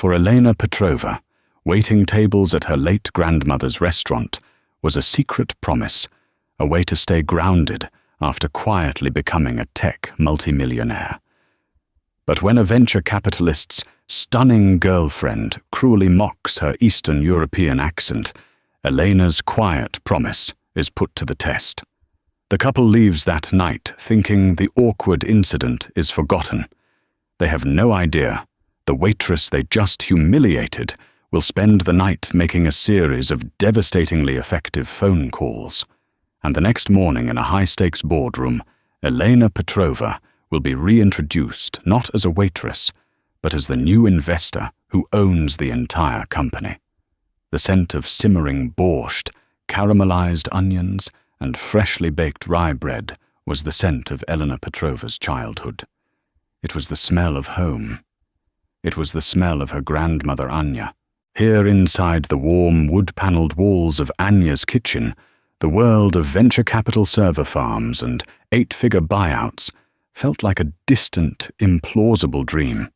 For Elena Petrova, waiting tables at her late grandmother's restaurant was a secret promise, a way to stay grounded after quietly becoming a tech multimillionaire. But when a venture capitalist's stunning girlfriend cruelly mocks her Eastern European accent, Elena's quiet promise is put to the test. The couple leaves that night thinking the awkward incident is forgotten. They have no idea the waitress they just humiliated will spend the night making a series of devastatingly effective phone calls. And the next morning in a high-stakes boardroom, Elena Petrova will be reintroduced not as a waitress, but as the new investor who owns the entire company. The scent of simmering borscht, caramelized onions, and freshly baked rye bread was the scent of Elena Petrova's childhood. It was the smell of home. It was the smell of her grandmother Anya. Here inside the warm wood-paneled walls of Anya's kitchen, the world of venture capital server farms and eight-figure buyouts felt like a distant, implausible dream,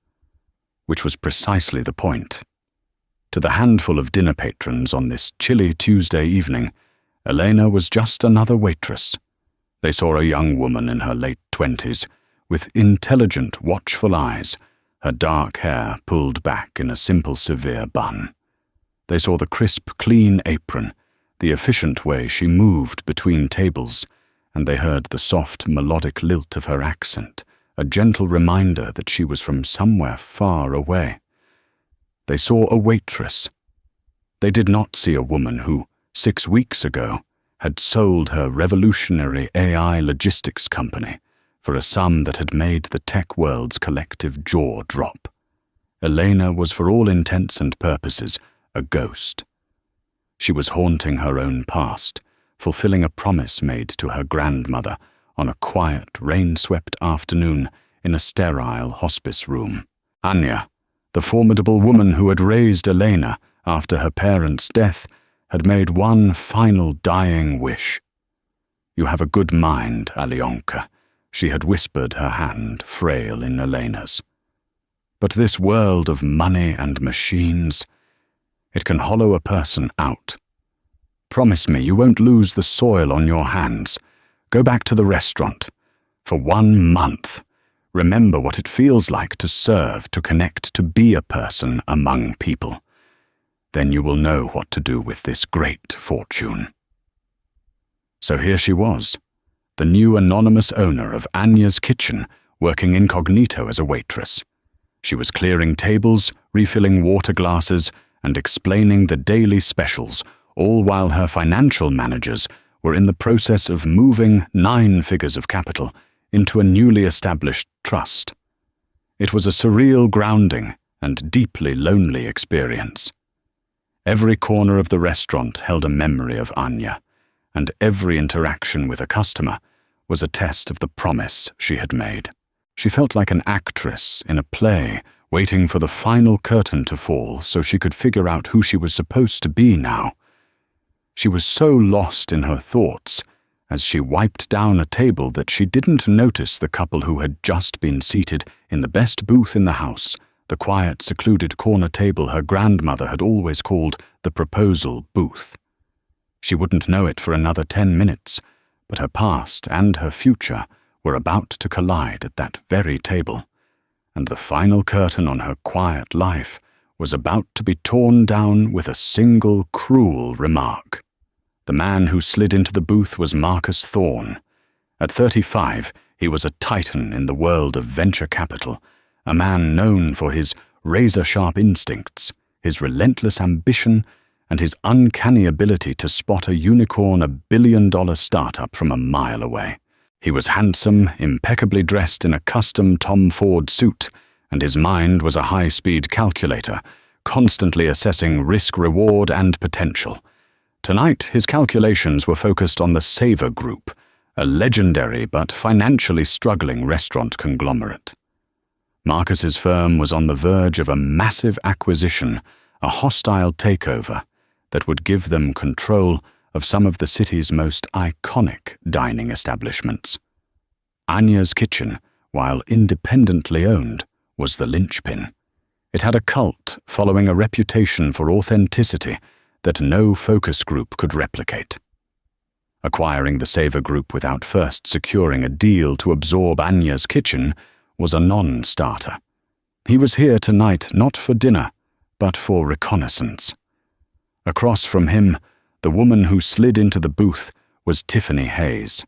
which was precisely the point. To the handful of dinner patrons on this chilly Tuesday evening, Elena was just another waitress. They saw a young woman in her late 20s, with intelligent, watchful eyes, her dark hair pulled back in a simple, severe bun. They saw the crisp, clean apron, the efficient way she moved between tables, and they heard the soft, melodic lilt of her accent, a gentle reminder that she was from somewhere far away. They saw a waitress. They did not see a woman who, 6 weeks ago, had sold her revolutionary AI logistics company for a sum that had made the tech world's collective jaw drop. Elena was, for all intents and purposes, a ghost. She was haunting her own past, fulfilling a promise made to her grandmother on a quiet, rain-swept afternoon in a sterile hospice room. Anya, the formidable woman who had raised Elena after her parents' death, had made one final dying wish. "You have a good mind, Alyonka," she had whispered, her hand frail in Elena's. "But this world of money and machines, it can hollow a person out. Promise me you won't lose the soil on your hands. Go back to the restaurant. For 1 month. Remember what it feels like to serve, to connect, to be a person among people. Then you will know what to do with this great fortune." So here she was, the new anonymous owner of Anya's kitchen, working incognito as a waitress. She was clearing tables, refilling water glasses, and explaining the daily specials, all while her financial managers were in the process of moving 9 figures of capital into a newly established trust. It was a surreal grounding and deeply lonely experience. Every corner of the restaurant held a memory of Anya, and every interaction with a customer was a test of the promise she had made. She felt like an actress in a play, waiting for the final curtain to fall so she could figure out who she was supposed to be now. She was so lost in her thoughts as she wiped down a table that she didn't notice the couple who had just been seated in the best booth in the house, the quiet, secluded corner table her grandmother had always called the proposal booth. She wouldn't know it for another 10 minutes, but her past and her future were about to collide at that very table, and the final curtain on her quiet life was about to be torn down with a single cruel remark. The man who slid into the booth was Marcus Thorne. At 35, he was a titan in the world of venture capital, a man known for his razor-sharp instincts, his relentless ambition, and his uncanny ability to spot a unicorn, a billion-dollar startup from a mile away. He was handsome, impeccably dressed in a custom Tom Ford suit, and his mind was a high-speed calculator, constantly assessing risk-reward and potential. Tonight, his calculations were focused on the Savor Group, a legendary but financially struggling restaurant conglomerate. Marcus's firm was on the verge of a massive acquisition, a hostile takeover that would give them control of some of the city's most iconic dining establishments. Anya's kitchen, while independently owned, was the linchpin. It had a cult following a reputation for authenticity that no focus group could replicate. Acquiring the Savor Group without first securing a deal to absorb Anya's kitchen was a non-starter. He was here tonight not for dinner, but for reconnaissance. Across from him, the woman who slid into the booth was Tiffany Hayes.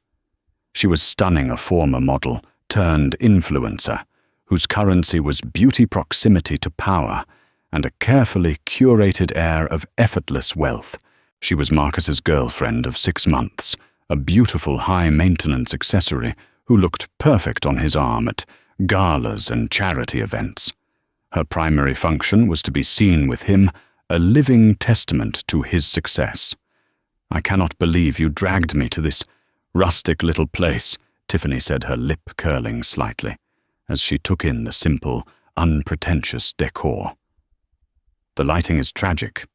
She was stunning, a former model turned influencer, whose currency was beauty proximity to power and a carefully curated air of effortless wealth. She was Marcus's girlfriend of 6 months, a beautiful high-maintenance accessory who looked perfect on his arm at galas and charity events. Her primary function was to be seen with him, a living testament to his success. "I cannot believe you dragged me to this rustic little place," Tiffany said, her lip curling slightly, as she took in the simple, unpretentious decor. "The lighting is tragic.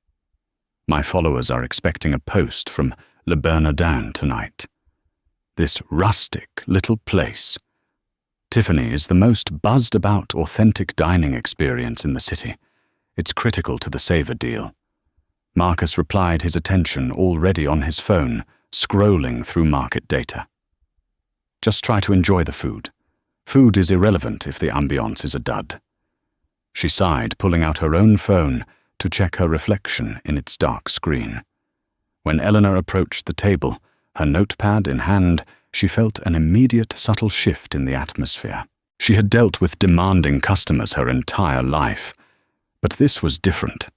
My followers are expecting a post from Le Bernardin tonight. This rustic little place. Tiffany is the most buzzed-about authentic dining experience in the city. It's critical to the Savor deal." Marcus replied, his attention already on his phone, scrolling through market data. "Just try to enjoy the food. Food is irrelevant if the ambiance is a dud." She sighed, pulling out her own phone to check her reflection in its dark screen. When Eleanor approached the table, her notepad in hand, she felt an immediate subtle shift in the atmosphere. She had dealt with demanding customers her entire life, but this was different.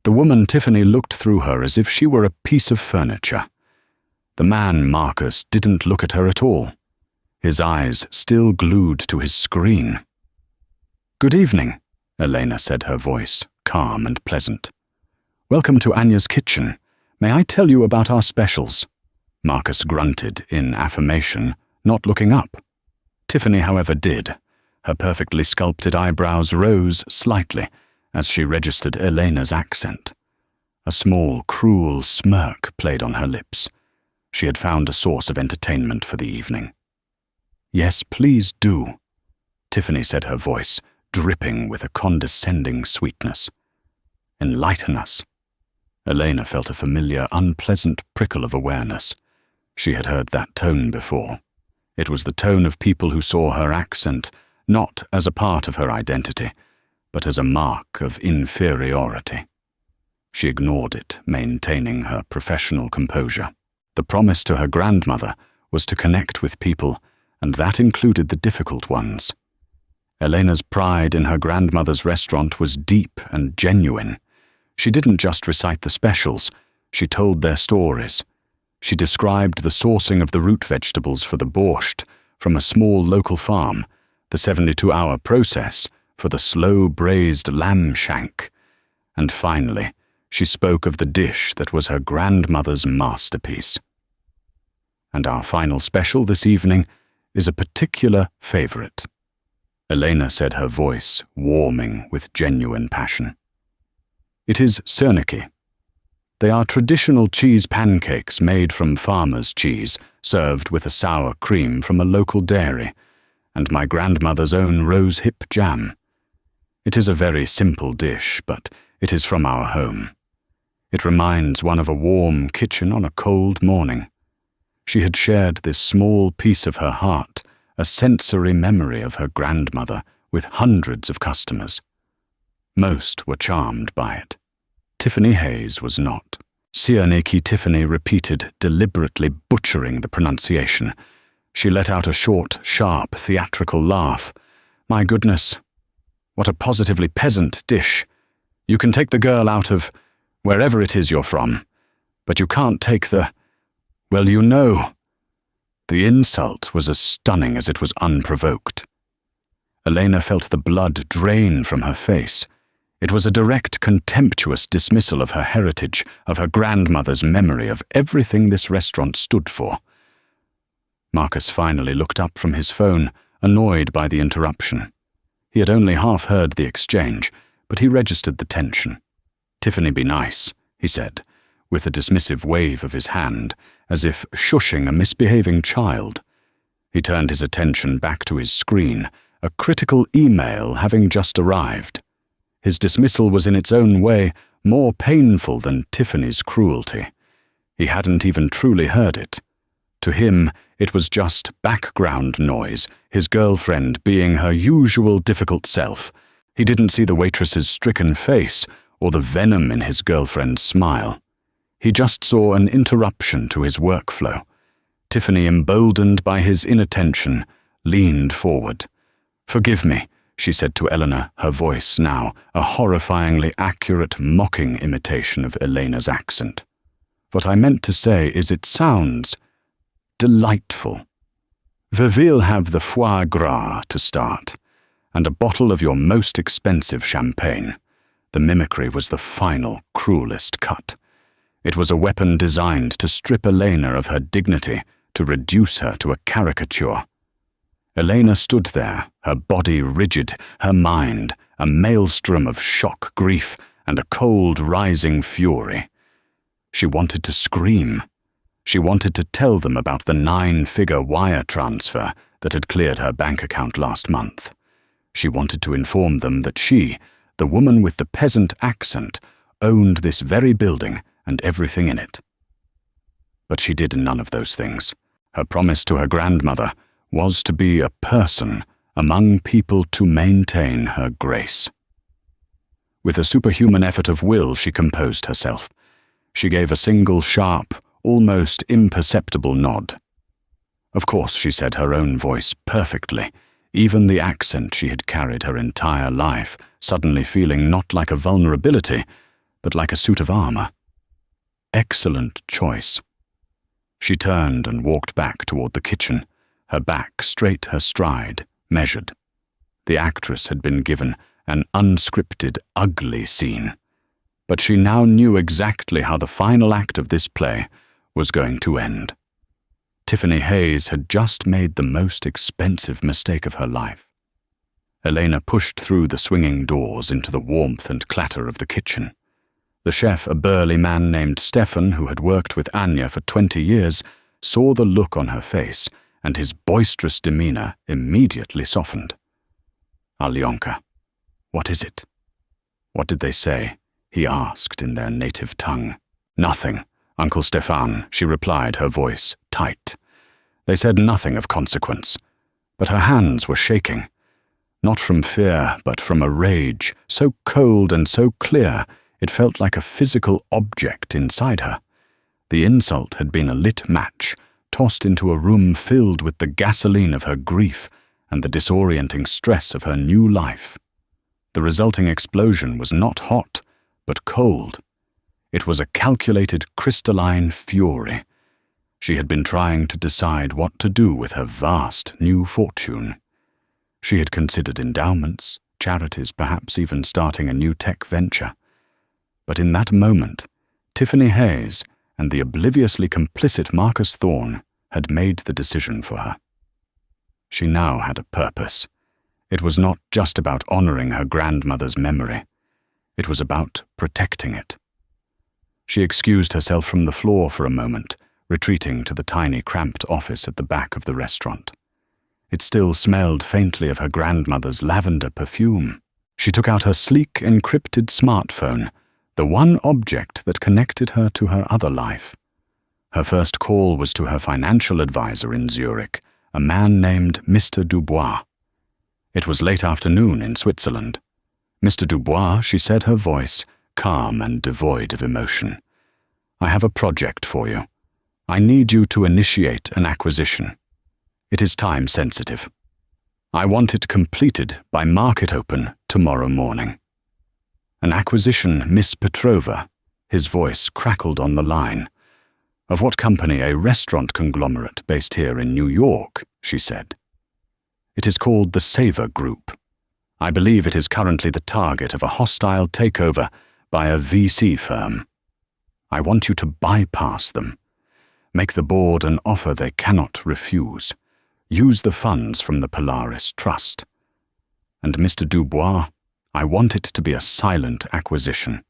The woman Tiffany looked through her as if she were a piece of furniture. The man, Marcus, didn't look at her at all, his eyes still glued to his screen. "Good evening," Elena said, her voice calm and pleasant. "Welcome to Anya's kitchen. May I tell you about our specials?" Marcus grunted in affirmation, not looking up. Tiffany, however, did. Her perfectly sculpted eyebrows rose slightly as she registered Elena's accent. A small, cruel smirk played on her lips. She had found a source of entertainment for the evening. "Yes, please do," Tiffany said, her voice dripping with a condescending sweetness. "Enlighten us." Elena felt a familiar, unpleasant prickle of awareness. She had heard that tone before. It was the tone of people who saw her accent not as a part of her identity, but as a mark of inferiority. She ignored it, maintaining her professional composure. The promise to her grandmother was to connect with people, and that included the difficult ones. Elena's pride in her grandmother's restaurant was deep and genuine. She didn't just recite the specials, she told their stories. She described the sourcing of the root vegetables for the borscht from a small local farm, the 72-hour process for the slow braised lamb shank, and finally, she spoke of the dish that was her grandmother's masterpiece. "And our final special this evening is a particular favorite," Elena said, her voice warming with genuine passion. "It is serniki. They are traditional cheese pancakes made from farmer's cheese, served with a sour cream from a local dairy, and my grandmother's own rose-hip jam. It is a very simple dish, but it is from our home. It reminds one of a warm kitchen on a cold morning." She had shared this small piece of her heart, a sensory memory of her grandmother, with hundreds of customers. Most were charmed by it. Tiffany Hayes was not. Serniki, Tiffany repeated, deliberately butchering the pronunciation. She let out a short, sharp, theatrical laugh. "My goodness, what a positively peasant dish. You can take the girl out of wherever it is you're from, but you can't take the, well, you know." The insult was as stunning as it was unprovoked. Elena felt the blood drain from her face. It was a direct, contemptuous dismissal of her heritage, of her grandmother's memory, of everything this restaurant stood for. Marcus finally looked up from his phone, annoyed by the interruption. He had only half heard the exchange, but he registered the tension. "Tiffany, be nice," he said, with a dismissive wave of his hand, as if shushing a misbehaving child. He turned his attention back to his screen, a critical email having just arrived. His dismissal was in its own way more painful than Tiffany's cruelty. He hadn't even truly heard it. To him, it was just background noise, his girlfriend being her usual difficult self. He didn't see the waitress's stricken face or the venom in his girlfriend's smile. He just saw an interruption to his workflow. Tiffany, emboldened by his inattention, leaned forward. "Forgive me," she said to Eleanor, her voice now a horrifyingly accurate, mocking imitation of Elena's accent. "What I meant to say is it sounds delightful. We'll have the foie gras to start, and a bottle of your most expensive champagne." The mimicry was the final, cruelest cut. It was a weapon designed to strip Elena of her dignity, to reduce her to a caricature. Elena stood there, her body rigid, her mind a maelstrom of shock, grief, and a cold, rising fury. She wanted to scream. She wanted to tell them about the 9-figure wire transfer that had cleared her bank account last month. She wanted to inform them that she, the woman with the peasant accent, owned this very building and everything in it. But she did none of those things. Her promise to her grandmother was to be a person among people to maintain her grace. With a superhuman effort of will, she composed herself. She gave a single sharp, almost imperceptible nod. Of course, she said her own voice perfectly, even the accent she had carried her entire life, suddenly feeling not like a vulnerability, but like a suit of armor. Excellent choice. She turned and walked back toward the kitchen, her back straight, her stride measured. The actress had been given an unscripted, ugly scene, but she now knew exactly how the final act of this play was going to end. Tiffany Hayes had just made the most expensive mistake of her life. Elena pushed through the swinging doors into the warmth and clatter of the kitchen. The chef, a burly man named Stefan, who had worked with Anya for 20 years, saw the look on her face, and his boisterous demeanor immediately softened. "Alyonka, what is it?" "What did they say?" he asked in their native tongue. "Nothing, Uncle Stefan," she replied, her voice tight. They said nothing of consequence, but her hands were shaking. Not from fear, but from a rage, so cold and so clear, it felt like a physical object inside her. The insult had been a lit match, tossed into a room filled with the gasoline of her grief and the disorienting stress of her new life. The resulting explosion was not hot, but cold. It was a calculated, crystalline fury. She had been trying to decide what to do with her vast new fortune. She had considered endowments, charities, perhaps even starting a new tech venture. But in that moment, Tiffany Hayes and the obliviously complicit Marcus Thorne had made the decision for her. She now had a purpose. It was not just about honoring her grandmother's memory. It was about protecting it. She excused herself from the floor for a moment, retreating to the tiny, cramped office at the back of the restaurant. It still smelled faintly of her grandmother's lavender perfume. She took out her sleek, encrypted smartphone, the one object that connected her to her other life. Her first call was to her financial advisor in Zurich, a man named Mr. Dubois. It was late afternoon in Switzerland. "Mr. Dubois," she said, her voice calm and devoid of emotion. "I have a project for you. I need you to initiate an acquisition. It is time-sensitive. I want it completed by market open tomorrow morning." "An acquisition, Miss Petrova," his voice crackled on the line. "Of what company? A restaurant conglomerate based here in New York," she said. "It is called the Savor Group. I believe it is currently the target of a hostile takeover by a VC firm. I want you to bypass them. Make the board an offer they cannot refuse. Use the funds from the Polaris Trust. And Mr. Dubois, I want it to be a silent acquisition.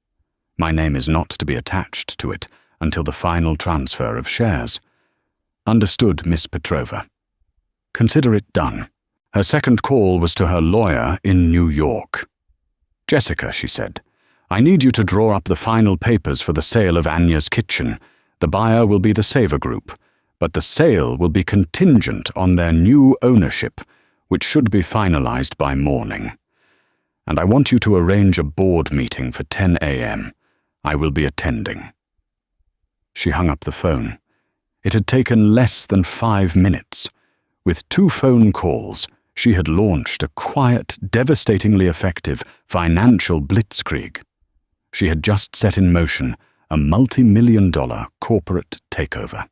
My name is not to be attached to it until the final transfer of shares. Understood, Miss Petrova. Consider it done." Her second call was to her lawyer in New York. "Jessica," she said, "I need you to draw up the final papers for the sale of Anya's kitchen. The buyer will be the Saver Group, but the sale will be contingent on their new ownership, which should be finalized by morning. And I want you to arrange a board meeting for 10 a.m. I will be attending." She hung up the phone. It had taken less than 5 minutes. With 2 phone calls, she had launched a quiet, devastatingly effective financial blitzkrieg. She had just set in motion a multi-million-dollar corporate takeover.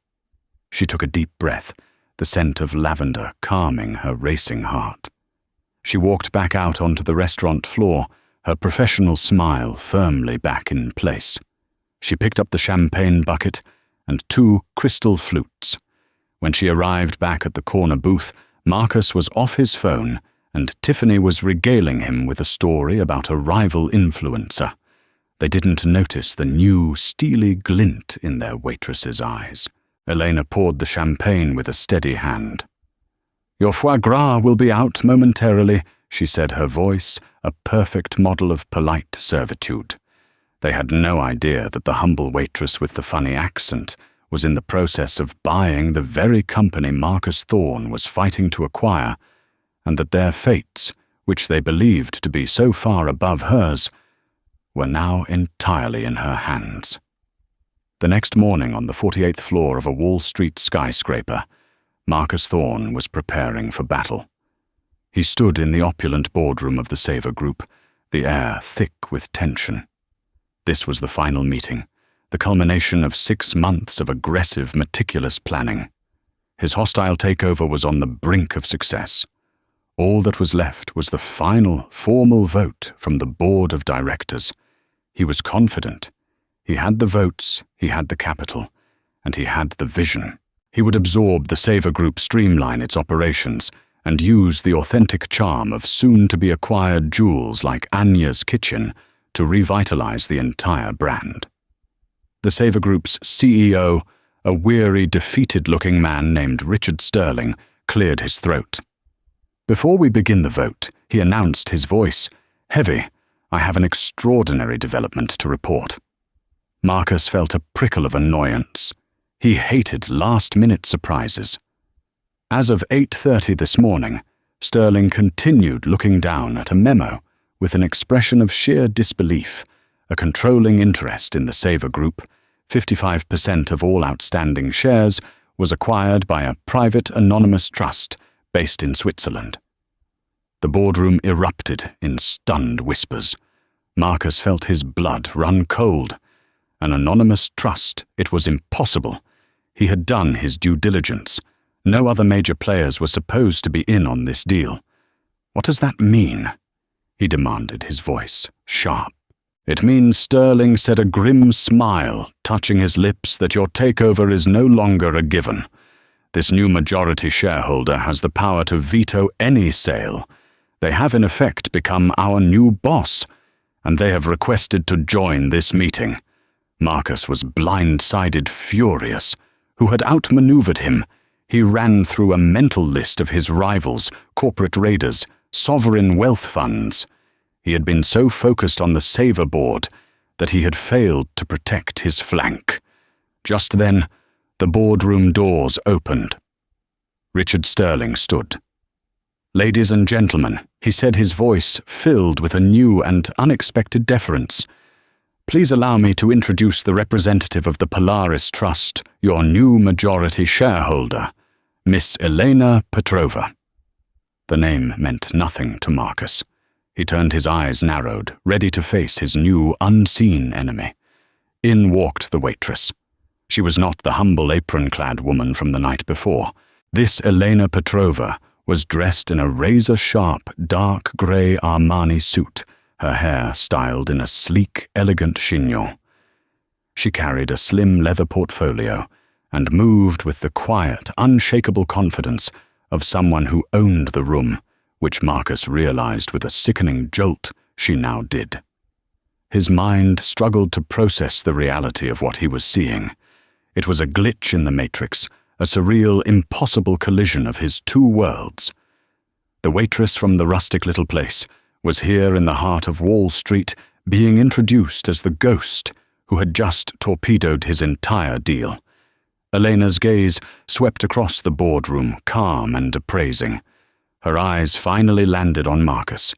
She took a deep breath, the scent of lavender calming her racing heart. She walked back out onto the restaurant floor, her professional smile firmly back in place. She picked up the champagne bucket and 2 crystal flutes. When she arrived back at the corner booth, Marcus was off his phone and Tiffany was regaling him with a story about a rival influencer. They didn't notice the new, steely glint in their waitress's eyes. Elena poured the champagne with a steady hand. "Your foie gras will be out momentarily," she said, her voice a perfect model of polite servitude. They had no idea that the humble waitress with the funny accent was in the process of buying the very company Marcus Thorne was fighting to acquire, and that their fates, which they believed to be so far above hers, were now entirely in her hands. The next morning, on the 48th floor of a Wall Street skyscraper, Marcus Thorne was preparing for battle. He stood in the opulent boardroom of the Saver Group, the air thick with tension. This was the final meeting, the culmination of 6 months of aggressive, meticulous planning. His hostile takeover was on the brink of success. All that was left was the final, formal vote from the board of directors. He was confident. He had the votes, he had the capital, and he had the vision. He would absorb the Saver Group, streamline its operations, and use the authentic charm of soon-to-be-acquired jewels like Anya's kitchen to revitalize the entire brand. The Saver Group's CEO, a weary, defeated-looking man named Richard Sterling, cleared his throat. "Before we begin the vote," he announced, his voice heavy, "I have an extraordinary development to report." Marcus felt a prickle of annoyance. He hated last-minute surprises. As of 8:30 this morning, Sterling continued looking down at a memo with an expression of sheer disbelief, a controlling interest in the Saver Group. 55% of all outstanding shares was acquired by a private anonymous trust based in Switzerland. The boardroom erupted in stunned whispers. Marcus felt his blood run cold. An anonymous trust, it was impossible. He had done his due diligence. No other major players were supposed to be in on this deal. "What does that mean?" he demanded, his voice sharp. "It means," Sterling said, a grim smile touching his lips, "that your takeover is no longer a given. This new majority shareholder has the power to veto any sale. They have in effect become our new boss, and they have requested to join this meeting." Marcus was blindsided, furious. Who had outmaneuvered him? He ran through a mental list of his rivals, corporate raiders, sovereign wealth funds. He had been so focused on the Saver Board that he had failed to protect his flank. Just then, the boardroom doors opened. Richard Sterling stood. "Ladies and gentlemen," he said, his voice filled with a new and unexpected deference, "please allow me to introduce the representative of the Polaris Trust, your new majority shareholder, Miss Elena Petrova." The name meant nothing to Marcus. He turned, his eyes narrowed, ready to face his new, unseen enemy. In walked the waitress. She was not the humble apron-clad woman from the night before. This Elena Petrova was dressed in a razor-sharp, dark grey Armani suit, her hair styled in a sleek, elegant chignon. She carried a slim leather portfolio and moved with the quiet, unshakable confidence of someone who owned the room, which Marcus realized with a sickening jolt she now did. His mind struggled to process the reality of what he was seeing. It was a glitch in the matrix, a surreal, impossible collision of his two worlds. The waitress from the rustic little place was here in the heart of Wall Street, being introduced as the ghost who had just torpedoed his entire deal. Elena's gaze swept across the boardroom, calm and appraising. Her eyes finally landed on Marcus.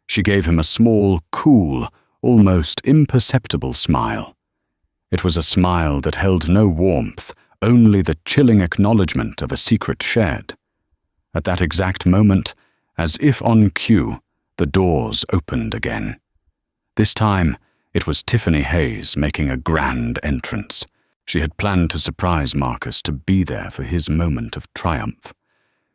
She gave him a small, cool, almost imperceptible smile. It was a smile that held no warmth, only the chilling acknowledgement of a secret shared. At that exact moment, as if on cue, the doors opened again. This time, it was Tiffany Hayes making a grand entrance. She had planned to surprise Marcus to be there for his moment of triumph.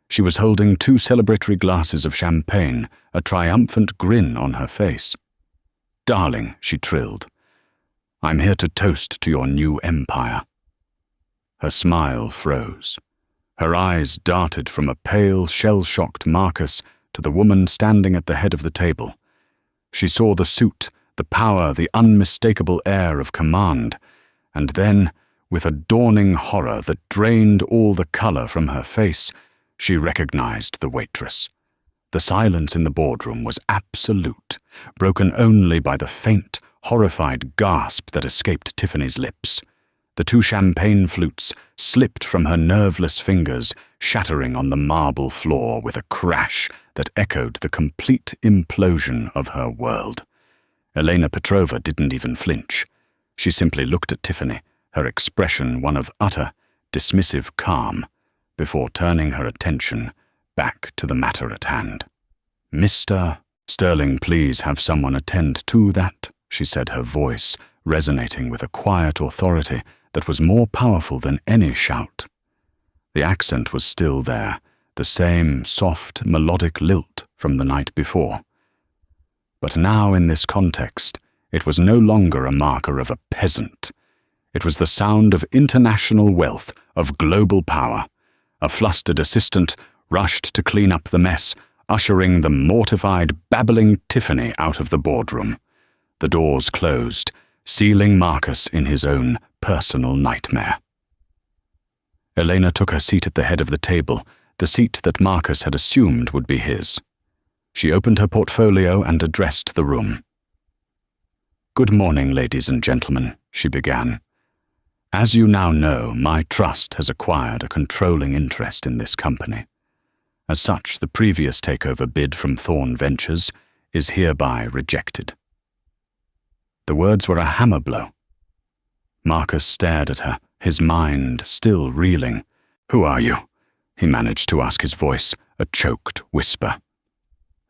She was holding 2 celebratory glasses of champagne, a triumphant grin on her face. "Darling," she trilled, "I'm here to toast to your new empire." Her smile froze. Her eyes darted from a pale, shell-shocked Marcus to the woman standing at the head of the table. She saw the suit, the power, the unmistakable air of command, and then, with a dawning horror that drained all the color from her face, she recognized the waitress. The silence in the boardroom was absolute, broken only by the faint, horrified gasp that escaped Tiffany's lips. The 2 champagne flutes slipped from her nerveless fingers, shattering on the marble floor with a crash that echoed the complete implosion of her world. Elena Petrova didn't even flinch. She simply looked at Tiffany, her expression one of utter, dismissive calm, before turning her attention back to the matter at hand. "Mr. Sterling, please have someone attend to that," she said, her voice resonating with a quiet authority that was more powerful than any shout. The accent was still there, the same soft, melodic lilt from the night before. But now in this context, it was no longer a marker of a peasant. It was the sound of international wealth, of global power. A flustered assistant rushed to clean up the mess, ushering the mortified, babbling Tiffany out of the boardroom. The doors closed, sealing Marcus in his own personal nightmare. Elena took her seat at the head of the table, the seat that Marcus had assumed would be his. She opened her portfolio and addressed the room. "Good morning, ladies and gentlemen," she began. "As you now know, my trust has acquired a controlling interest in this company. As such, the previous takeover bid from Thorn Ventures is hereby rejected." The words were a hammer blow. Marcus stared at her, his mind still reeling. "Who are you?" he managed to ask, his voice a choked whisper.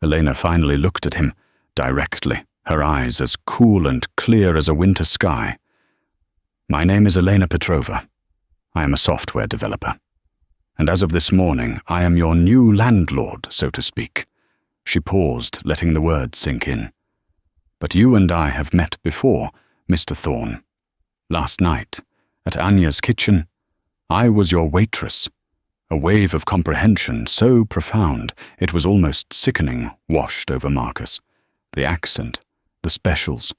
Elena finally looked at him, directly, her eyes as cool and clear as a winter sky. "My name is Elena Petrova. I am a software developer. And as of this morning, I am your new landlord, so to speak." She paused, letting the words sink in. "But you and I have met before, Mr. Thorne. Last night, at Anya's kitchen, I was your waitress." A wave of comprehension so profound it was almost sickening washed over Marcus. The accent, the specials,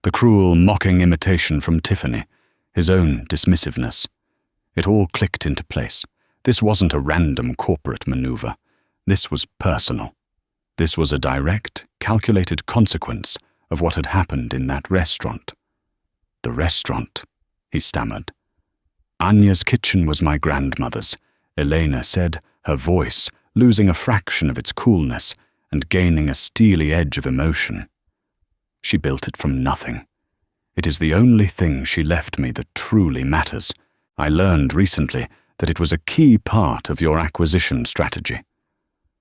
the cruel, mocking imitation from Tiffany, his own dismissiveness. It all clicked into place. This wasn't a random corporate maneuver. This was personal. This was a direct, calculated consequence of what had happened in that restaurant. "The restaurant," he stammered. "Anya's kitchen was my grandmother's," Elena said, her voice losing a fraction of its coolness and gaining a steely edge of emotion. "She built it from nothing. It is the only thing she left me that truly matters. I learned recently that it was a key part of your acquisition strategy.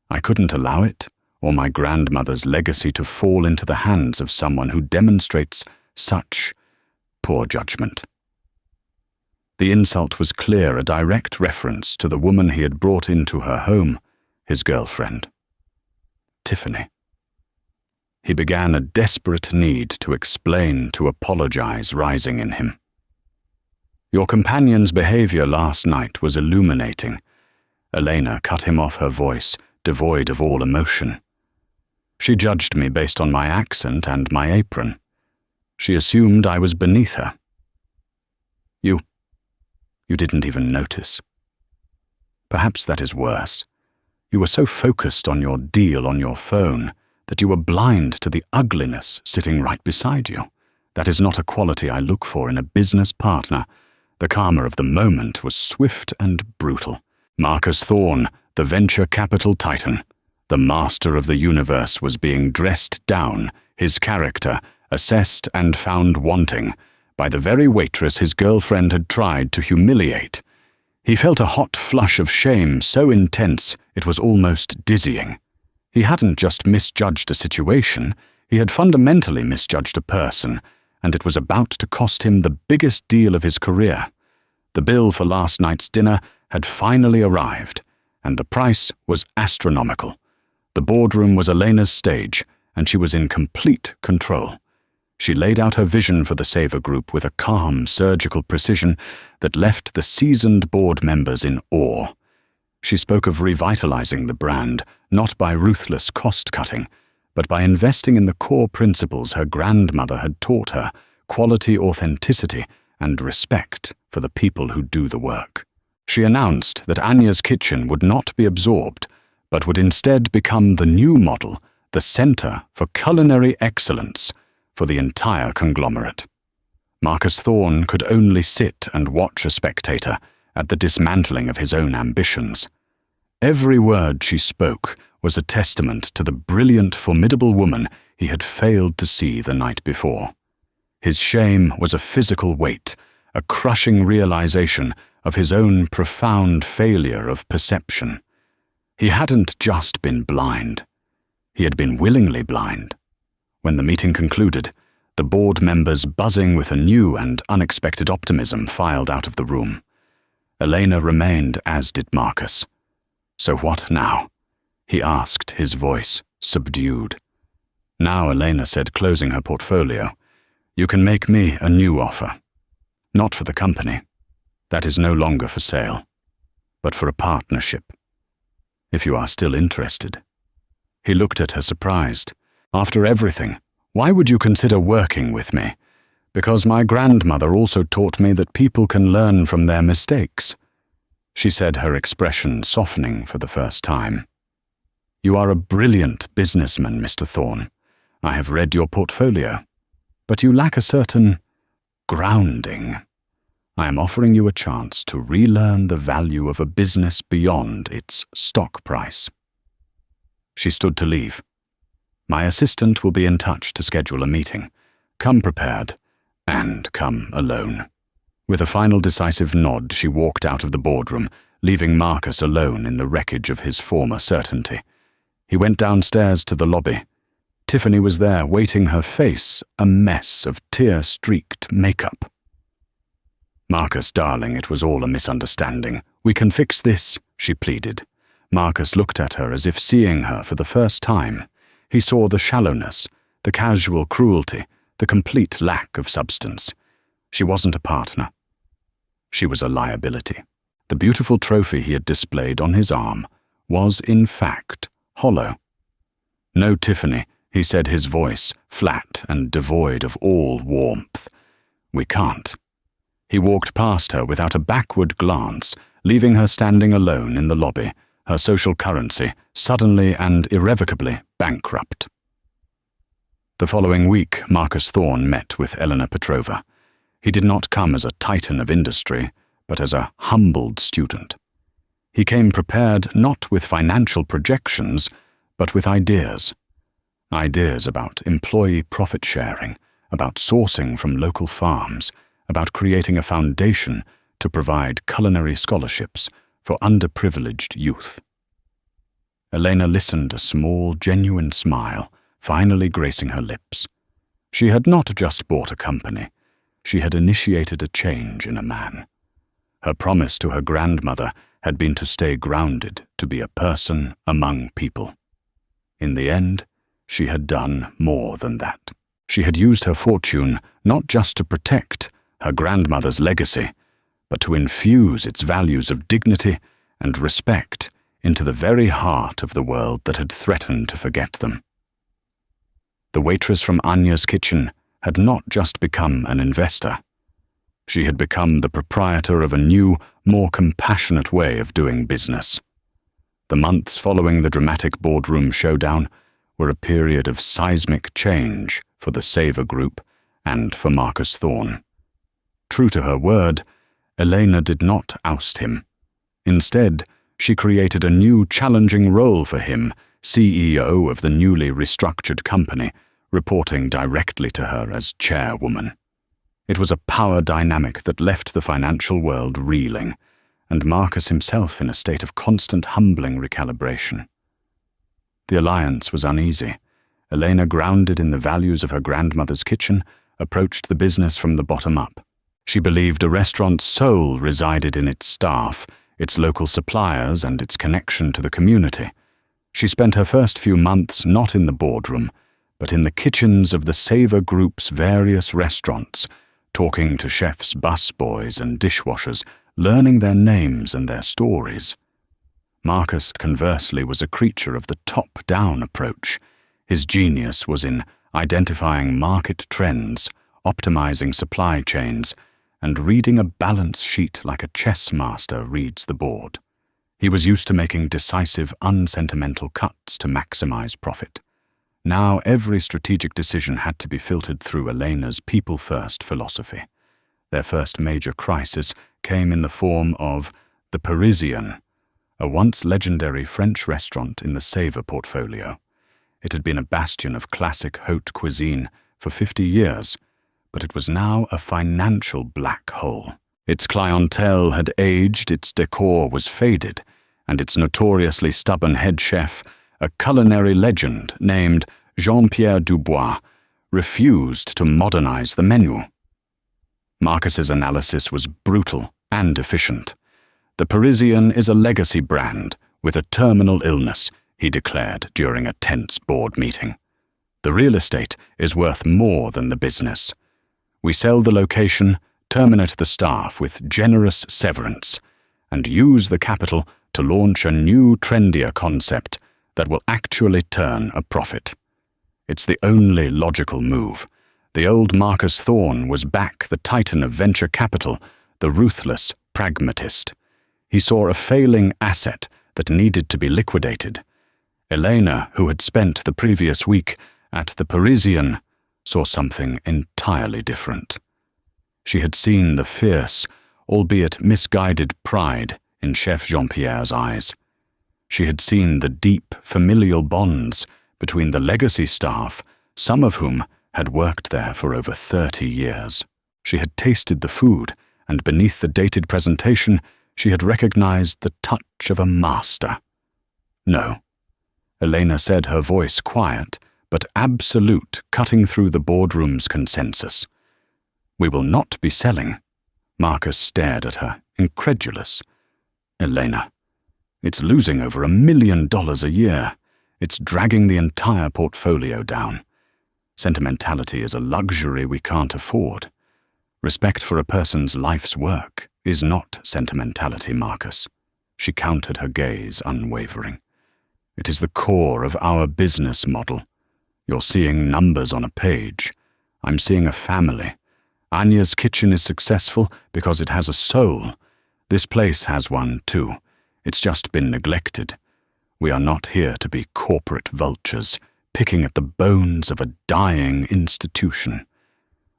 I couldn't allow it, or my grandmother's legacy, to fall into the hands of someone who demonstrates such poor judgment." The insult was clear, a direct reference to the woman he had brought into her home, his girlfriend, Tiffany. He began a desperate need to explain, to apologize, rising in him. "Your companion's behavior last night was illuminating." Elena cut him off, her voice devoid of all emotion. "She judged me based on my accent and my apron. She assumed I was beneath her. You didn't even notice. Perhaps that is worse. You were so focused on your deal on your phone that you were blind to the ugliness sitting right beside you. That is not a quality I look for in a business partner. The karma of the moment was swift and brutal. Marcus Thorne, the venture capital titan, the master of the universe, was being dressed down, his character assessed and found wanting, by the very waitress his girlfriend had tried to humiliate. He felt a hot flush of shame so intense it was almost dizzying. He hadn't just misjudged a situation, he had fundamentally misjudged a person, and it was about to cost him the biggest deal of his career. The bill for last night's dinner had finally arrived, and the price was astronomical. The boardroom was Elena's stage, and she was in complete control. She laid out her vision for the Savor Group with a calm, surgical precision that left the seasoned board members in awe. She spoke of revitalizing the brand, not by ruthless cost-cutting, but by investing in the core principles her grandmother had taught her: quality, authenticity, and respect for the people who do the work. She announced that Anya's kitchen would not be absorbed, but would instead become the new model, the center for culinary excellence for the entire conglomerate. Marcus Thorne could only sit and watch a spectator at the dismantling of his own ambitions. Every word she spoke was a testament to the brilliant, formidable woman he had failed to see the night before. His shame was a physical weight, a crushing realization of his own profound failure of perception. He hadn't just been blind. He had been willingly blind. When the meeting concluded, the board members, buzzing with a new and unexpected optimism, filed out of the room. Elena remained, as did Marcus. "So what now?" he asked, his voice subdued. "Now," Elena said, closing her portfolio, "you can make me a new offer. Not for the company. That is no longer for sale. But for a partnership. If you are still interested." He looked at her, surprised. "After everything, why would you consider working with me?" "Because my grandmother also taught me that people can learn from their mistakes," she said, her expression softening for the first time. "You are a brilliant businessman, Mr. Thorne. I have read your portfolio. But you lack a certain grounding. I am offering you a chance to relearn the value of a business beyond its stock price." She stood to leave. "My assistant will be in touch to schedule a meeting. Come prepared, and come alone." With a final decisive nod, she walked out of the boardroom, leaving Marcus alone in the wreckage of his former certainty. He went downstairs to the lobby. Tiffany was there, waiting, her face a mess of tear-streaked makeup. "Marcus, darling, it was all a misunderstanding. We can fix this," she pleaded. Marcus looked at her as if seeing her for the first time. He saw the shallowness, the casual cruelty, the complete lack of substance. She wasn't a partner. She was a liability. The beautiful trophy he had displayed on his arm was, in fact, hollow. "No, Tiffany," he said, his voice flat and devoid of all warmth. "We can't." He walked past her without a backward glance, leaving her standing alone in the lobby, her social currency suddenly and irrevocably bankrupt. The following week, Marcus Thorne met with Elena Petrova. He did not come as a titan of industry, but as a humbled student. He came prepared not with financial projections, but with ideas. Ideas about employee profit sharing, about sourcing from local farms, about creating a foundation to provide culinary scholarships for underprivileged youth. Elena listened, a small, genuine smile finally gracing her lips. She had not just bought a company. She had initiated a change in a man. Her promise to her grandmother had been to stay grounded, to be a person among people. In the end, she had done more than that. She had used her fortune not just to protect her grandmother's legacy, but to infuse its values of dignity and respect into the very heart of the world that had threatened to forget them. The waitress from Anya's kitchen had not just become an investor. She had become the proprietor of a new, more compassionate way of doing business. The months following the dramatic boardroom showdown were a period of seismic change for the Savor Group and for Marcus Thorne. True to her word, Elena did not oust him. Instead, she created a new challenging role for him, CEO of the newly restructured company, reporting directly to her as chairwoman. It was a power dynamic that left the financial world reeling, and Marcus himself in a state of constant humbling recalibration. The alliance was uneasy. Elena, grounded in the values of her grandmother's kitchen, approached the business from the bottom up. She believed a restaurant's soul resided in its staff, its local suppliers, and its connection to the community. She spent her first few months not in the boardroom, but in the kitchens of the Savor Group's various restaurants, talking to chefs, busboys, and dishwashers, learning their names and their stories. Marcus, conversely, was a creature of the top-down approach. His genius was in identifying market trends, optimizing supply chains, and reading a balance sheet like a chess master reads the board. He was used to making decisive, unsentimental cuts to maximize profit. Now every strategic decision had to be filtered through Elena's people-first philosophy. Their first major crisis came in the form of the Parisian, a once legendary French restaurant in the Savor portfolio. It had been a bastion of classic haute cuisine for 50 years, but it was now a financial black hole. Its clientele had aged, its decor was faded, and its notoriously stubborn head chef, a culinary legend named Jean-Pierre Dubois, refused to modernize the menu. Marcus's analysis was brutal and efficient. The Parisian is a legacy brand with a terminal illness, he declared during a tense board meeting. The real estate is worth more than the business. We sell the location, terminate the staff with generous severance, and use the capital to launch a new, trendier concept that will actually turn a profit. It's the only logical move. The old Marcus Thorne was back, the titan of venture capital, the ruthless pragmatist. He saw a failing asset that needed to be liquidated. Elena, who had spent the previous week at the Parisian, saw something entirely different. She had seen the fierce, albeit misguided pride in Chef Jean-Pierre's eyes. She had seen the deep, familial bonds between the legacy staff, some of whom had worked there for over 30 years. She had tasted the food, and beneath the dated presentation, she had recognized the touch of a master. No, Elena said, her voice quiet, but absolute, cutting through the boardroom's consensus. We will not be selling. Marcus stared at her, incredulous. Elena, it's losing over $1 million a year. It's dragging the entire portfolio down. Sentimentality is a luxury we can't afford. Respect for a person's life's work is not sentimentality, Marcus. She countered, her gaze unwavering. It is the core of our business model. You're seeing numbers on a page. I'm seeing a family. Anya's kitchen is successful because it has a soul. This place has one too. It's just been neglected. We are not here to be corporate vultures, picking at the bones of a dying institution.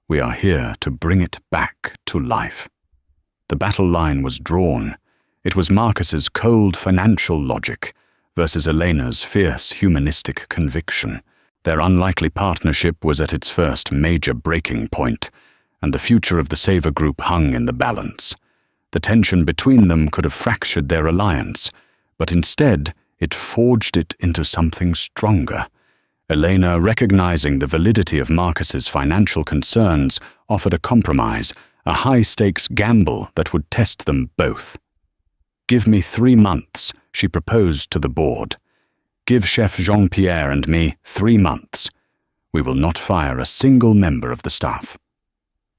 We are here to bring it back to life. The battle line was drawn. It was Marcus's cold financial logic versus Elena's fierce humanistic conviction. Their unlikely partnership was at its first major breaking point, and the future of the Savor Group hung in the balance. The tension between them could have fractured their alliance, but instead it forged it into something stronger. Elena, recognizing the validity of Marcus's financial concerns, offered a compromise, a high-stakes gamble that would test them both. Give me 3 months, she proposed to the board. Give Chef Jean-Pierre and me 3 months. We will not fire a single member of the staff.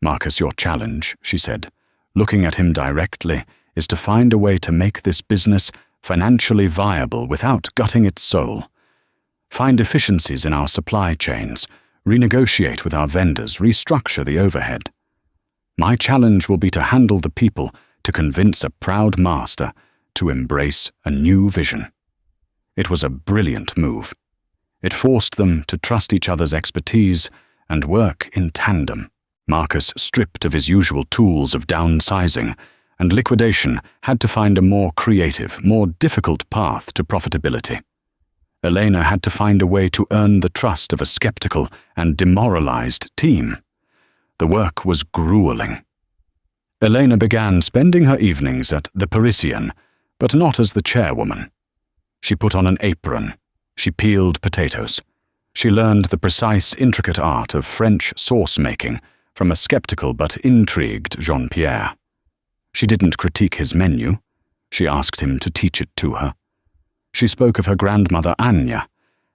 Marcus, your challenge, she said, looking at him directly, is to find a way to make this business financially viable without gutting its soul. Find efficiencies in our supply chains, renegotiate with our vendors, restructure the overhead. My challenge will be to handle the people, to convince a proud master to embrace a new vision. It was a brilliant move. It forced them to trust each other's expertise and work in tandem. Marcus, stripped of his usual tools of downsizing and liquidation, had to find a more creative, more difficult path to profitability. Elena had to find a way to earn the trust of a skeptical and demoralized team. The work was grueling. Elena began spending her evenings at the Parisian, but not as the chairwoman. She put on an apron. She peeled potatoes. She learned the precise, intricate art of French sauce-making from a skeptical but intrigued Jean-Pierre. She didn't critique his menu. She asked him to teach it to her. She spoke of her grandmother Anya,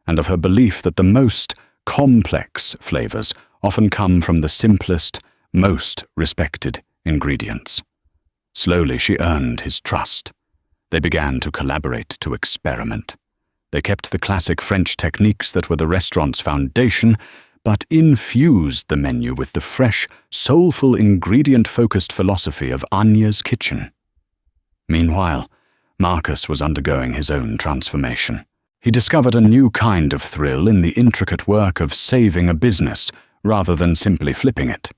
and of her belief that the most complex flavors often come from the simplest, most respected ingredients. Slowly she earned his trust. They began to collaborate, to experiment. They kept the classic French techniques that were the restaurant's foundation, but infused the menu with the fresh, soulful, ingredient-focused philosophy of Anya's kitchen. Meanwhile, Marcus was undergoing his own transformation. He discovered a new kind of thrill in the intricate work of saving a business rather than simply flipping it.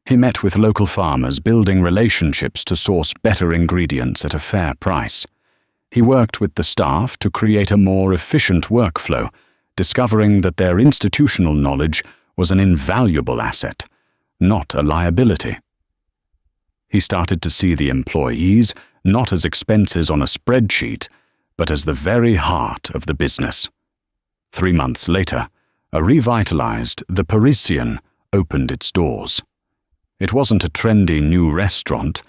He met with local farmers, building relationships to source better ingredients at a fair price. He worked with the staff to create a more efficient workflow, discovering that their institutional knowledge was an invaluable asset, not a liability. He started to see the employees not as expenses on a spreadsheet, but as the very heart of the business. 3 months later, a revitalized The Parisian opened its doors. It wasn't a trendy new restaurant,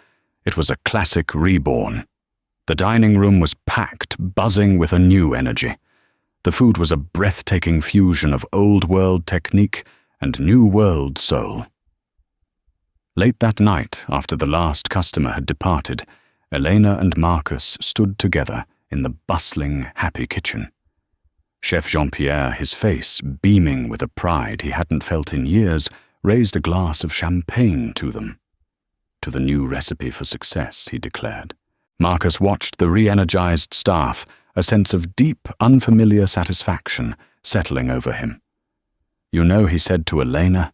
it was a classic reborn. The dining room was packed, buzzing with a new energy. The food was a breathtaking fusion of old-world technique and new-world soul. Late that night, after the last customer had departed, Elena and Marcus stood together in the bustling, happy kitchen. Chef Jean-Pierre, his face beaming with a pride he hadn't felt in years, raised a glass of champagne to them. "To the new recipe for success," he declared. Marcus watched the re-energized staff, a sense of deep, unfamiliar satisfaction settling over him. "You know," he said to Elena,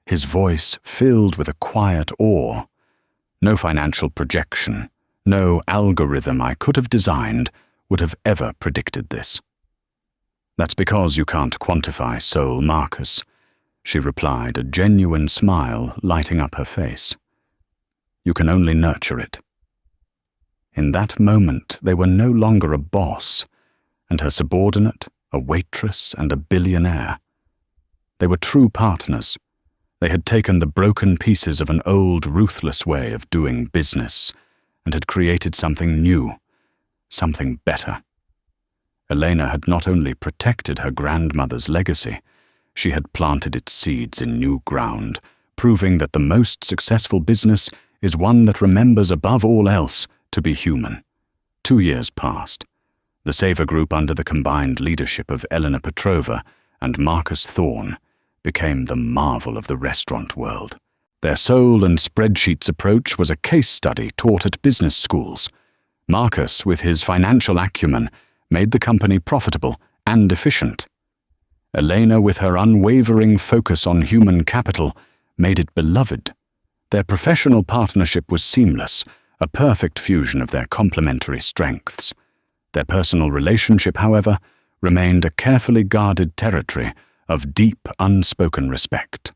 his voice filled with a quiet awe, "no financial projection, no algorithm I could have designed would have ever predicted this." "That's because you can't quantify soul, Marcus," she replied, a genuine smile lighting up her face. "You can only nurture it." In that moment, they were no longer a boss, and her subordinate, a waitress and a billionaire. They were true partners. They had taken the broken pieces of an old, ruthless way of doing business and had created something new, something better. Elena had not only protected her grandmother's legacy, she had planted its seeds in new ground, proving that the most successful business is one that remembers above all else to be human. 2 years passed. The Savor Group, under the combined leadership of Elena Petrova and Marcus Thorne, became the marvel of the restaurant world. Their soul and spreadsheets approach was a case study taught at business schools. Marcus, with his financial acumen, made the company profitable and efficient. Elena, with her unwavering focus on human capital, made it beloved. Their professional partnership was seamless, a perfect fusion of their complementary strengths. Their personal relationship, however, remained a carefully guarded territory of deep, unspoken respect.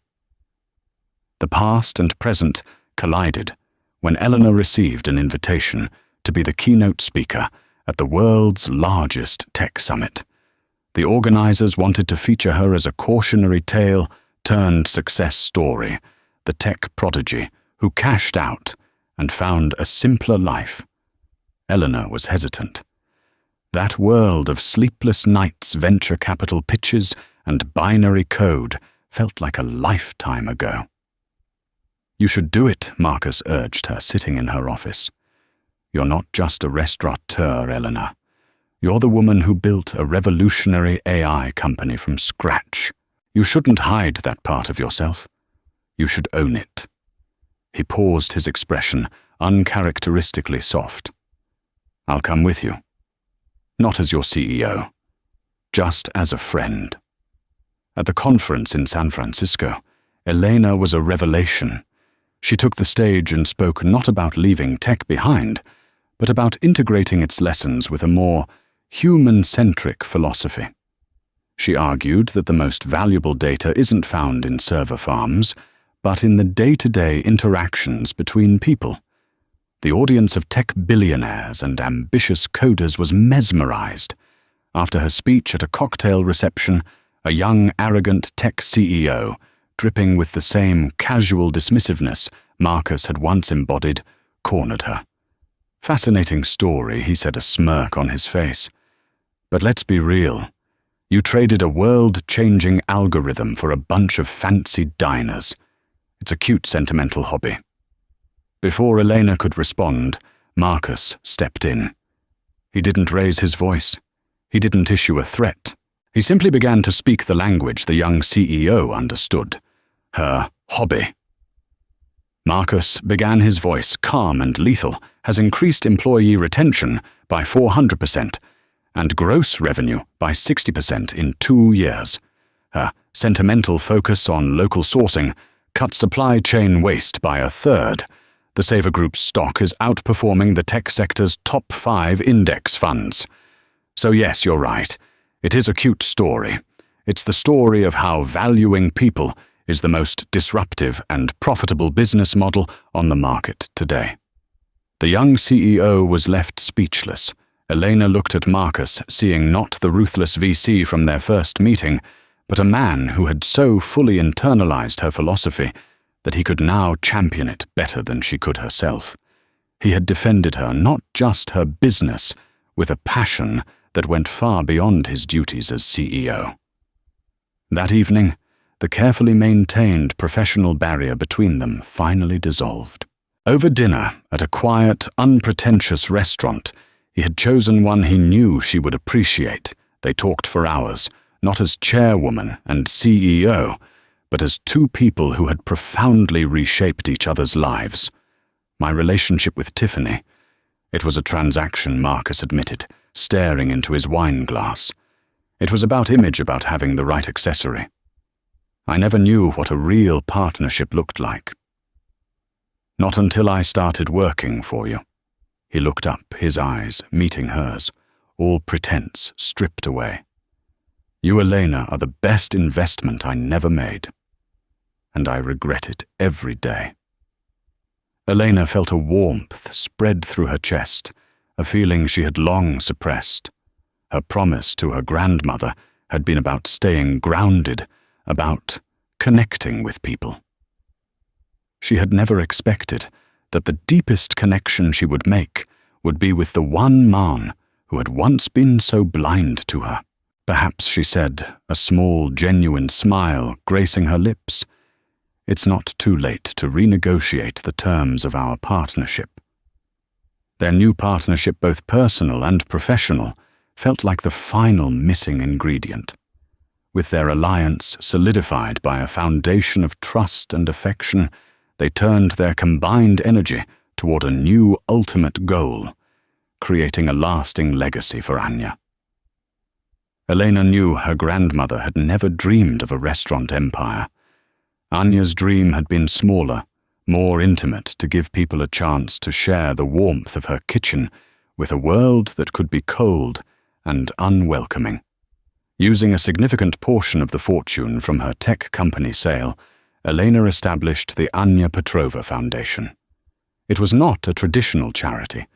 The past and present collided when Eleanor received an invitation to be the keynote speaker at the world's largest tech summit. The organizers wanted to feature her as a cautionary tale turned success story, the tech prodigy who cashed out and found a simpler life. Eleanor was hesitant. That world of sleepless nights, venture capital pitches, and binary code felt like a lifetime ago. "You should do it," Marcus urged her, sitting in her office. "You're not just a restaurateur, Eleanor. You're the woman who built a revolutionary AI company from scratch. You shouldn't hide that part of yourself. You should own it." He paused, his expression uncharacteristically soft. "I'll come with you. Not as your CEO, just as a friend." At the conference in San Francisco, Elena was a revelation. She took the stage and spoke not about leaving tech behind, but about integrating its lessons with a more human-centric philosophy. She argued that the most valuable data isn't found in server farms, but in the day-to-day interactions between people. The audience of tech billionaires and ambitious coders was mesmerized. After her speech at a cocktail reception, a young, arrogant tech CEO, dripping with the same casual dismissiveness Marcus had once embodied, cornered her. "Fascinating story," he said, a smirk on his face. "But let's be real. You traded a world-changing algorithm for a bunch of fancy diners. It's a cute sentimental hobby." Before Elena could respond, Marcus stepped in. He didn't raise his voice. He didn't issue a threat. He simply began to speak the language the young CEO understood. Her hobby. Marcus began his voice, calm and lethal, has increased employee retention by 400% and gross revenue by 60% in 2 years. Her sentimental focus on local sourcing cut supply chain waste by 1/3. The Saver Group's stock is outperforming the tech sector's top 5 index funds. So yes, you're right. It is a cute story. It's the story of how valuing people is the most disruptive and profitable business model on the market today. The young CEO was left speechless. Elena looked at Marcus, seeing not the ruthless VC from their first meeting, but a man who had so fully internalized her philosophy that he could now champion it better than she could herself. He had defended her, not just her business, with a passion that went far beyond his duties as CEO. That evening, the carefully maintained professional barrier between them finally dissolved. Over dinner, at a quiet, unpretentious restaurant, he had chosen one he knew she would appreciate. They talked for hours, not as chairwoman and CEO, but as two people who had profoundly reshaped each other's lives. My relationship with Tiffany. It was a transaction, Marcus admitted, staring into his wine glass. It was about image, about having the right accessory. I never knew what a real partnership looked like. Not until I started working for you. He looked up, his eyes meeting hers, all pretense stripped away. You, Elena, are the best investment I never made, and I regret it every day. Elena felt a warmth spread through her chest, a feeling she had long suppressed. Her promise to her grandmother had been about staying grounded, about connecting with people. She had never expected that the deepest connection she would make would be with the one man who had once been so blind to her. Perhaps, she said, a small, genuine smile gracing her lips, "It's not too late to renegotiate the terms of our partnership." Their new partnership, both personal and professional, felt like the final missing ingredient. With their alliance solidified by a foundation of trust and affection, they turned their combined energy toward a new ultimate goal, creating a lasting legacy for Anya. Elena knew her grandmother had never dreamed of a restaurant empire. Anya's dream had been smaller, more intimate, to give people a chance to share the warmth of her kitchen with a world that could be cold and unwelcoming. Using a significant portion of the fortune from her tech company sale, Elena established the Anya Petrova Foundation. It was not a traditional charity.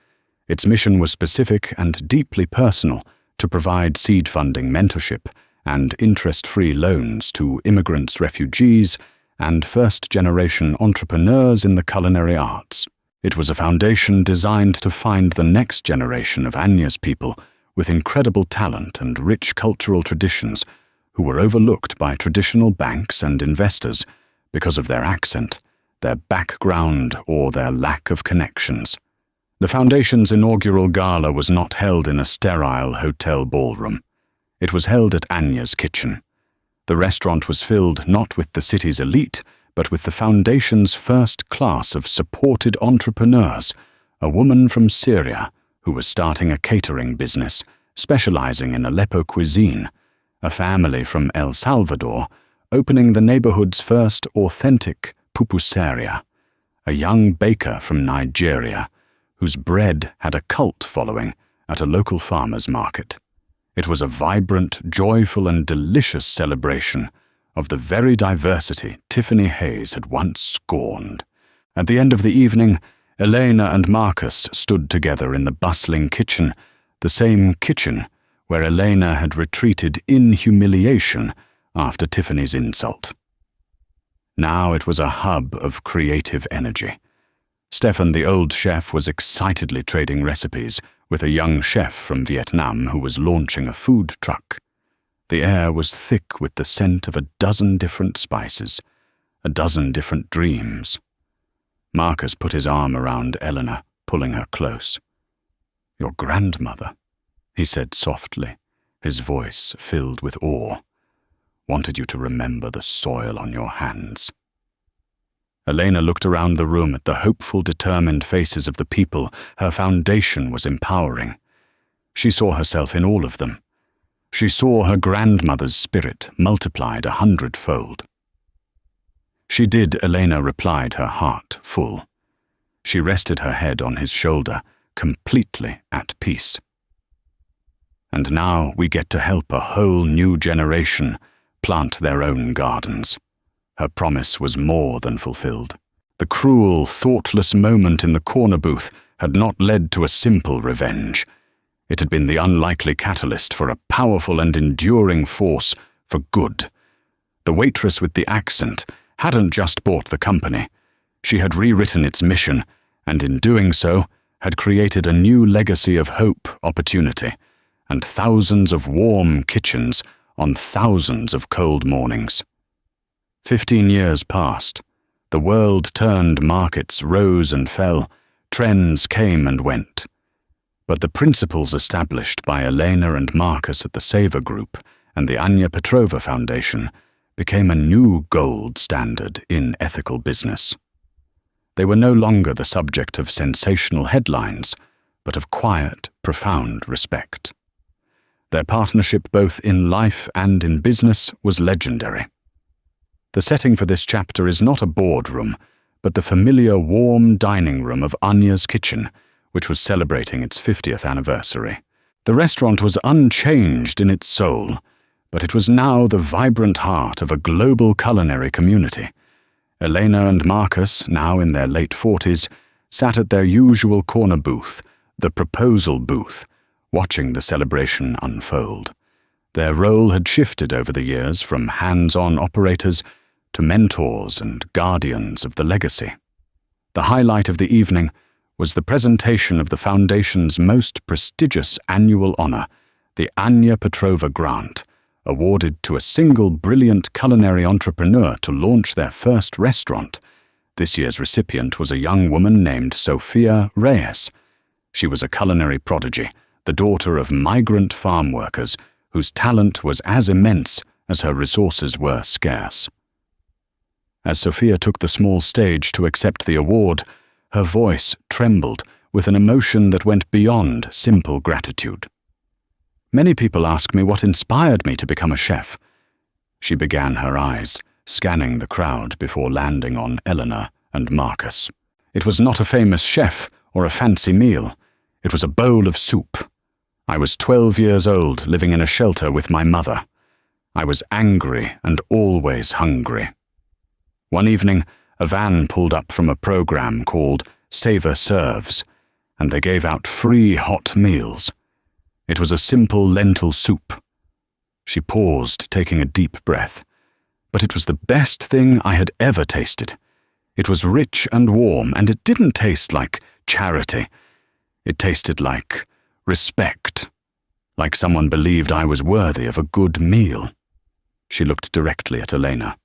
Its mission was specific and deeply personal, to provide seed funding, mentorship, and interest-free loans to immigrants, refugees, and first-generation entrepreneurs in the culinary arts. It was a foundation designed to find the next generation of Anya's people with incredible talent and rich cultural traditions who were overlooked by traditional banks and investors because of their accent, their background, or their lack of connections. The foundation's inaugural gala was not held in a sterile hotel ballroom. It was held at Anya's kitchen. The restaurant was filled not with the city's elite, but with the foundation's first class of supported entrepreneurs, a woman from Syria who was starting a catering business, specializing in Aleppo cuisine, a family from El Salvador, opening the neighborhood's first authentic pupuseria, a young baker from Nigeria, whose bread had a cult following at a local farmer's market. It was a vibrant, joyful, and delicious celebration of the very diversity Tiffany Hayes had once scorned. At the end of the evening, Elena and Marcus stood together in the bustling kitchen, the same kitchen where Elena had retreated in humiliation after Tiffany's insult. Now it was a hub of creative energy. Stefan, the old chef, was excitedly trading recipes with a young chef from Vietnam who was launching a food truck. The air was thick with the scent of a dozen different spices, a dozen different dreams. Marcus put his arm around Eleanor, pulling her close. "Your grandmother," he said softly, his voice filled with awe, "wanted you to remember the soil on your hands." Elena looked around the room at the hopeful, determined faces of the people her foundation was empowering. She saw herself in all of them. She saw her grandmother's spirit multiplied 100-fold. "She did," Elena replied, her heart full. She rested her head on his shoulder, completely at peace. "And now we get to help a whole new generation plant their own gardens." Her promise was more than fulfilled. The cruel, thoughtless moment in the corner booth had not led to a simple revenge. It had been the unlikely catalyst for a powerful and enduring force for good. The waitress with the accent hadn't just bought the company. She had rewritten its mission, and in doing so, had created a new legacy of hope, opportunity, and thousands of warm kitchens on thousands of cold mornings. 15 years passed. The world turned, markets rose and fell, trends came and went. But the principles established by Elena and Marcus at the Savor Group and the Anya Petrova Foundation became a new gold standard in ethical business. They were no longer the subject of sensational headlines, but of quiet, profound respect. Their partnership both in life and in business was legendary. The setting for this chapter is not a boardroom, but the familiar warm dining room of Anya's kitchen, which was celebrating its 50th anniversary. The restaurant was unchanged in its soul, but it was now the vibrant heart of a global culinary community. Elena and Marcus, now in their late 40s, sat at their usual corner booth, the proposal booth, watching the celebration unfold. Their role had shifted over the years from hands-on operators to mentors and guardians of the legacy. The highlight of the evening was the presentation of the Foundation's most prestigious annual honor, the Anya Petrova Grant, awarded to a single brilliant culinary entrepreneur to launch their first restaurant. This year's recipient was a young woman named Sophia Reyes. She was a culinary prodigy, the daughter of migrant farm workers, whose talent was as immense as her resources were scarce. As Sophia took the small stage to accept the award, her voice trembled with an emotion that went beyond simple gratitude. "Many people ask me what inspired me to become a chef." She began, her eyes scanning the crowd before landing on Eleanor and Marcus. "It was not a famous chef or a fancy meal. It was a bowl of soup. I was 12 years old, living in a shelter with my mother. I was angry and always hungry. One evening, a van pulled up from a program called Savor Serves, and they gave out free hot meals. It was a simple lentil soup." She paused, taking a deep breath. "But it was the best thing I had ever tasted. It was rich and warm, and it didn't taste like charity. It tasted like respect, like someone believed I was worthy of a good meal." She looked directly at Elena.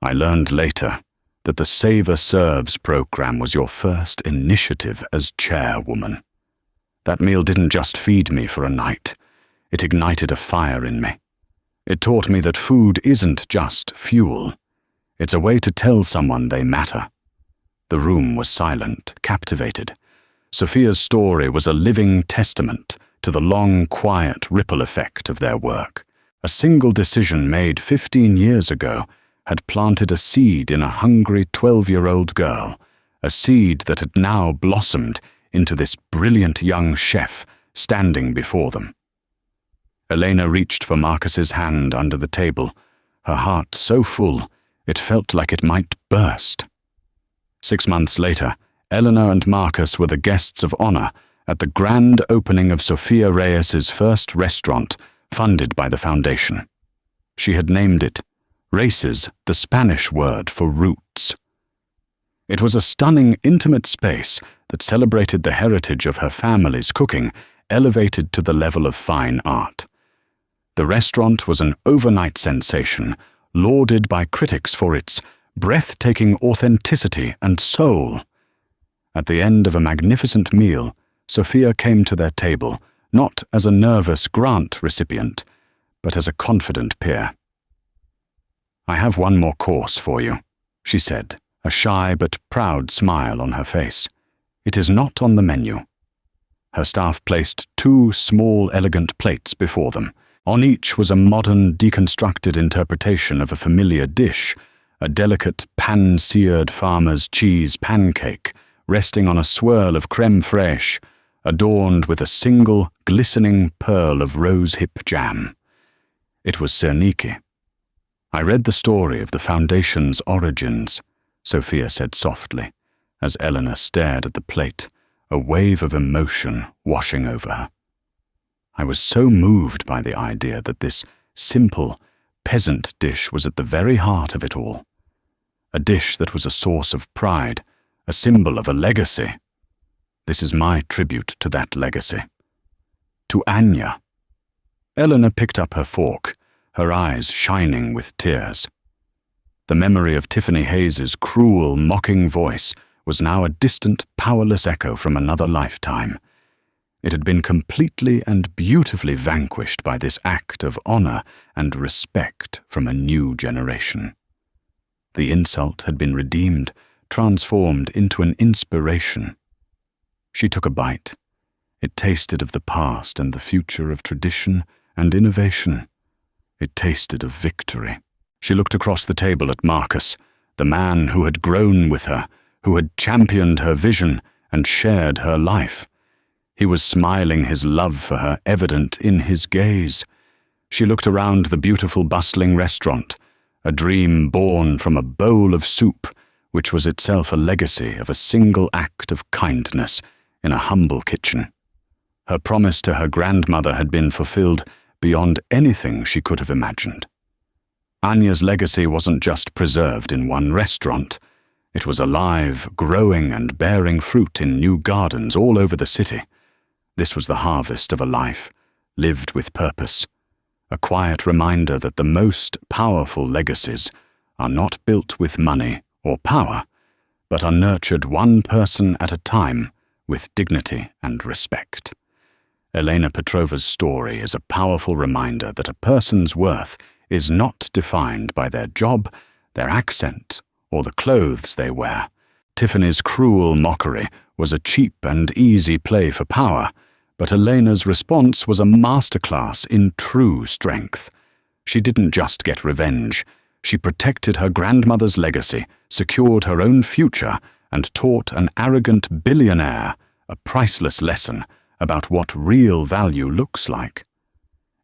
"I learned later that the Savor Serves program was your first initiative as chairwoman. That meal didn't just feed me for a night. It ignited a fire in me. It taught me that food isn't just fuel. It's a way to tell someone they matter." The room was silent, captivated. Sophia's story was a living testament to the long, quiet ripple effect of their work, A single decision made 15 years ago had planted a seed in a hungry 12-year-old girl, a seed that had now blossomed into this brilliant young chef standing before them. Elena reached for Marcus's hand under the table, her heart so full it felt like it might burst. 6 months later, Eleanor and Marcus were the guests of honor at the grand opening of Sofia Reyes's first restaurant, funded by the foundation. She had named it Races, the Spanish word for roots. It was a stunning, intimate space that celebrated the heritage of her family's cooking, elevated to the level of fine art. The restaurant was an overnight sensation, lauded by critics for its breathtaking authenticity and soul. At the end of a magnificent meal, Sofia came to their table, not as a nervous grant recipient, but as a confident peer. "I have one more course for you," she said, a shy but proud smile on her face. "It is not on the menu." Her staff placed 2 small, elegant plates before them. On each was a modern, deconstructed interpretation of a familiar dish, a delicate pan-seared farmer's cheese pancake, resting on a swirl of crème fraîche, adorned with a single, glistening pearl of rose-hip jam. It was serniki. "I read the story of the foundation's origins," Sofia said softly, as Eleanor stared at the plate, a wave of emotion washing over her. "I was so moved by the idea that this simple, peasant dish was at the very heart of it all. A dish that was a source of pride, a symbol of a legacy. This is my tribute to that legacy. To Anya." Eleanor picked up her fork, her eyes shining with tears. The memory of Tiffany Hayes's cruel, mocking voice was now a distant, powerless echo from another lifetime. It had been completely and beautifully vanquished by this act of honor and respect from a new generation. The insult had been redeemed, transformed into an inspiration. She took a bite. It tasted of the past and the future of tradition and innovation. It tasted of victory. She looked across the table at Marcus, the man who had grown with her, who had championed her vision and shared her life. He was smiling, his love for her evident in his gaze. She looked around the beautiful, bustling restaurant, a dream born from a bowl of soup, which was itself a legacy of a single act of kindness in a humble kitchen. Her promise to her grandmother had been fulfilled beyond anything she could have imagined. Anya's legacy wasn't just preserved in one restaurant. It was alive, growing and bearing fruit in new gardens all over the city. This was the harvest of a life, lived with purpose, a quiet reminder that the most powerful legacies are not built with money or power, but are nurtured one person at a time with dignity and respect. Elena Petrova's story is a powerful reminder that a person's worth is not defined by their job, their accent, or the clothes they wear. Tiffany's cruel mockery was a cheap and easy play for power, but Elena's response was a masterclass in true strength. She didn't just get revenge. She protected her grandmother's legacy, secured her own future, and taught an arrogant billionaire a priceless lesson about what real value looks like.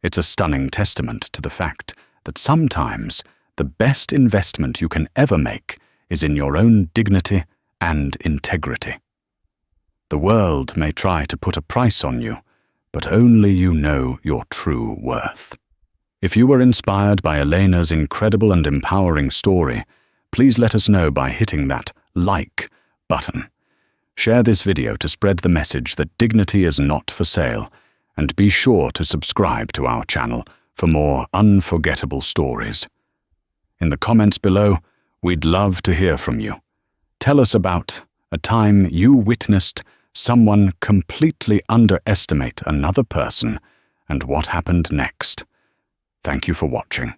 It's a stunning testament to the fact that sometimes the best investment you can ever make is in your own dignity and integrity. The world may try to put a price on you, but only you know your true worth. If you were inspired by Elena's incredible and empowering story, please let us know by hitting that like button. Share this video to spread the message that dignity is not for sale, and be sure to subscribe to our channel for more unforgettable stories. In the comments below, we'd love to hear from you. Tell us about a time you witnessed someone completely underestimate another person and what happened next. Thank you for watching.